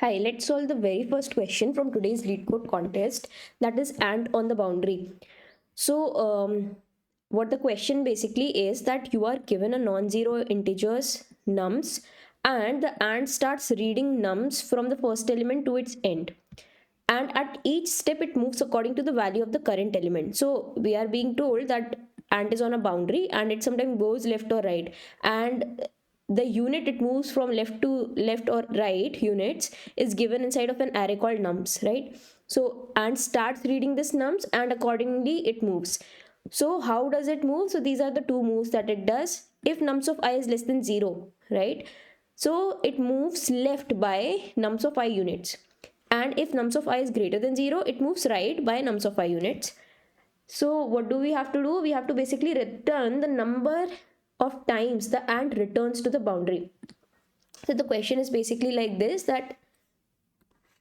Hi, let's solve the very first question from today's LeetCode contest, that is ant on the boundary. What the question basically is that you are given a non-zero integers nums, and the ant starts reading nums from the first element to its end. And at each step, it moves according to the value of the current element. So we are being told that ant is on a boundary and it sometimes goes left or right. And the unit it moves from left to left or right units is given inside of an array called nums, right? So ant starts reading this nums and accordingly it moves. So how does it move? So these are the two moves that it does. If nums of I is less than 0, right? So it moves left by nums of I units. And if nums of I is greater than 0, it moves right by nums of I units. So what do we have to do? We have to basically return the number of times the ant returns to the boundary. So the question is basically like this, that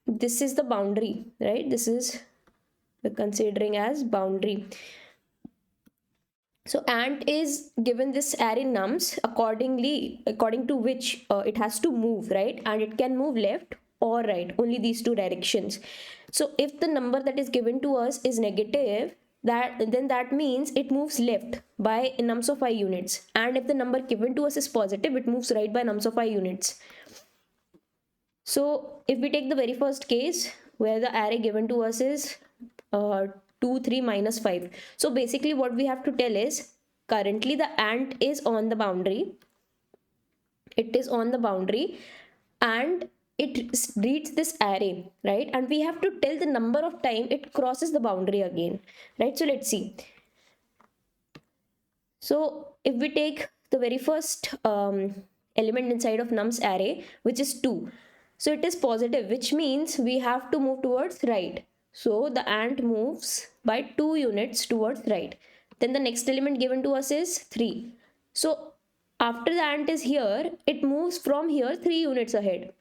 this is the boundary, right? This is we're considering as boundary. So ant is given this array nums according to which it has to move, right? And it can move left or right, only these two directions. So if the number that is given to us is negative, that means it moves left by nums of I units. And if the number given to us is positive, it moves right by nums of I units. So if we take the very first case where the array given to us is 2, 3, minus 5. So basically what we have to tell is currently the ant is on the boundary. It is on the boundary and it reads this array, right? And we have to tell the number of time it crosses the boundary again, right? So let's see. So if we take the very first element inside of nums array, which is 2. So it is positive, which means we have to move towards right. So the ant moves by 2 units towards right. Then the next element given to us is 3. So after the ant is here, it moves from here 3 units ahead.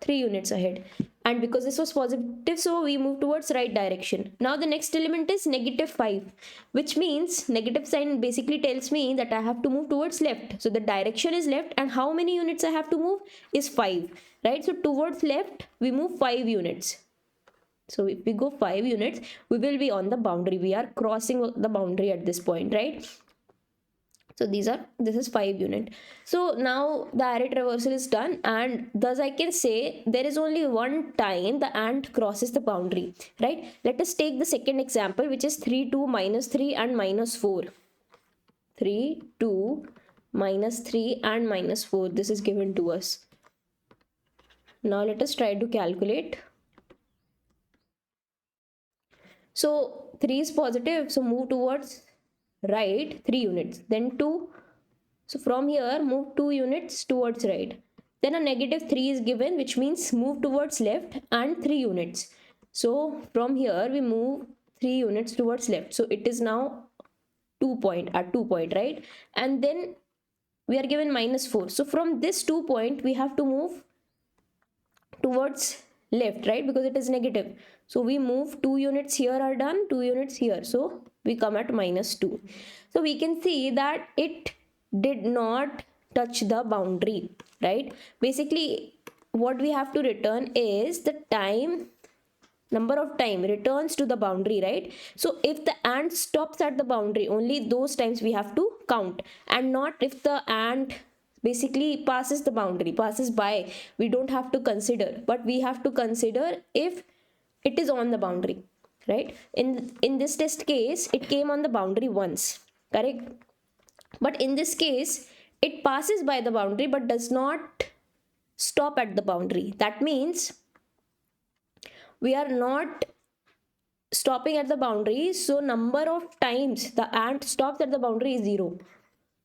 3 units ahead. And because this was positive, so we move towards right direction. Now the next element is negative 5, which means negative sign basically tells me that I have to move towards left. So the direction is left, and how many units I have to move is 5, right? So towards left, we move 5 units. So if we go 5 units, we will be on the boundary. We are crossing the boundary at this point, right? So this is 5 unit. So now the array traversal is done, and thus I can say there is only one time the ant crosses the boundary, right? Let us take the second example, which is 3, 2, minus 3 and minus 4. 3, 2, minus 3 and minus 4. This is given to us. Now let us try to calculate. So 3 is positive, so move towards right 3 units, then 2. So from here move 2 units towards right. Then a negative 3 is given, which means move towards left and 3 units. So from here we move 3 units towards left. So it is now 2 point, right? And then we are given minus 4. So from this 2 point we have to move towards left, right? Because it is negative. So we move 2 units here are done, 2 units here. So we come at minus 2. So we can see that it did not touch the boundary, right? Basically what we have to return is the number of time returns to the boundary, right? So if the ant stops at the boundary, only those times we have to count, and not if the ant basically passes the boundary, passes by, we don't have to consider, but we have to consider if it is on the boundary, right? In this test case, it came on the boundary once, correct? But in this case, it passes by the boundary but does not stop at the boundary. That means we are not stopping at the boundary, so number of times the ant stops at the boundary is 0.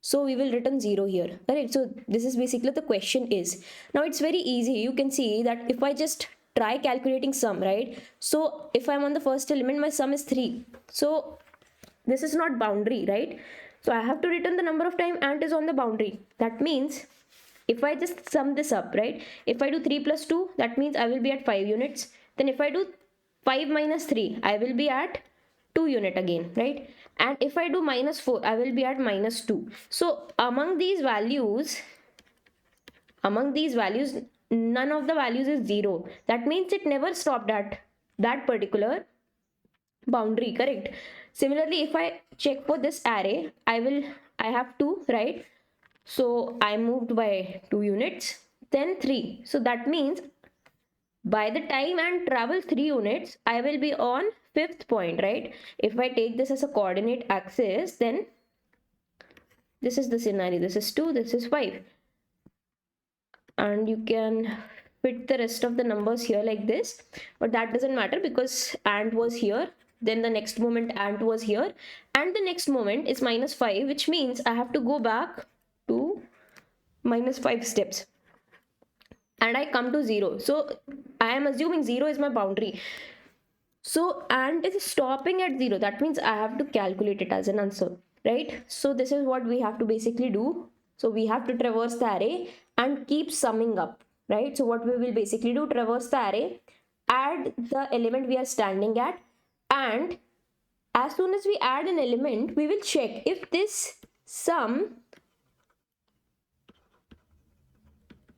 So we will return 0 here, correct? So this is basically the question is. Now it's very easy. You can see that if I just try calculating sum, right? So if I'm on the first element, my sum is 3. So this is not boundary, right? So I have to return the number of time ant is on the boundary. That means if I just sum this up, right? If I do 3 plus 2, that means I will be at 5 units. Then if I do 5 minus 3, I will be at 2 unit again, right? And if I do minus 4, I will be at minus 2. So among these values, none of the values is 0. That means it never stopped at that particular boundary, correct? Similarly, if I check for this array, I have 2, right? So I moved by 2 units, then 3. So that means by the time I travel 3 units, I will be on 5th point, right? If I take this as a coordinate axis, then this is the scenario. This is 2, this is 5. And you can fit the rest of the numbers here like this, but that doesn't matter because ant was here, then the next moment ant was here, and the next moment is -5, which means I have to go back to -5 steps and I come to 0. So I am assuming 0 is my boundary. So ant is stopping at 0. That means I have to calculate it as an answer, right? So this is what we have to basically do. So we have to traverse the array and keep summing up, right? So what we will basically do, traverse the array, add the element we are standing at, and as soon as we add an element, we will check if this sum,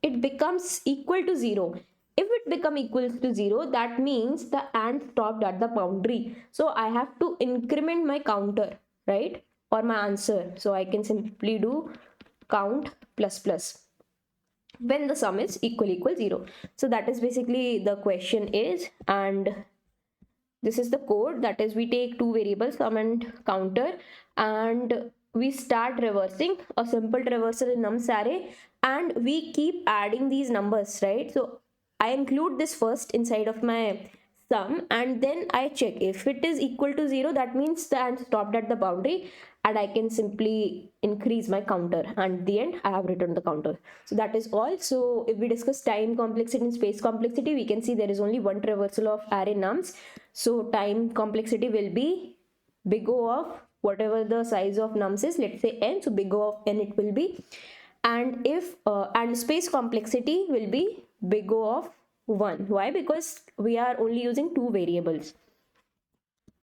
it becomes equal to 0. If it become equal to 0, that means the ant stopped at the boundary. So I have to increment my counter, right? Or my answer. So I can simply do count plus plus when the sum is equal 0. So that is basically the question is, and this is the code. That is, we take two variables, sum and counter, and we start reversing a simple traversal in nums array, and we keep adding these numbers, right? So I include this first inside of my sum, and then I check if it is equal to 0, that means that I'm stopped at the boundary, and I can simply increase my counter, and at the end I have returned the counter. So that is all. So if we discuss time complexity and space complexity, we can see there is only one traversal of array nums. So time complexity will be big O of whatever the size of nums is, let's say n, so big O of n it will be, and if and space complexity will be big O of 1. Why? Because we are only using two variables.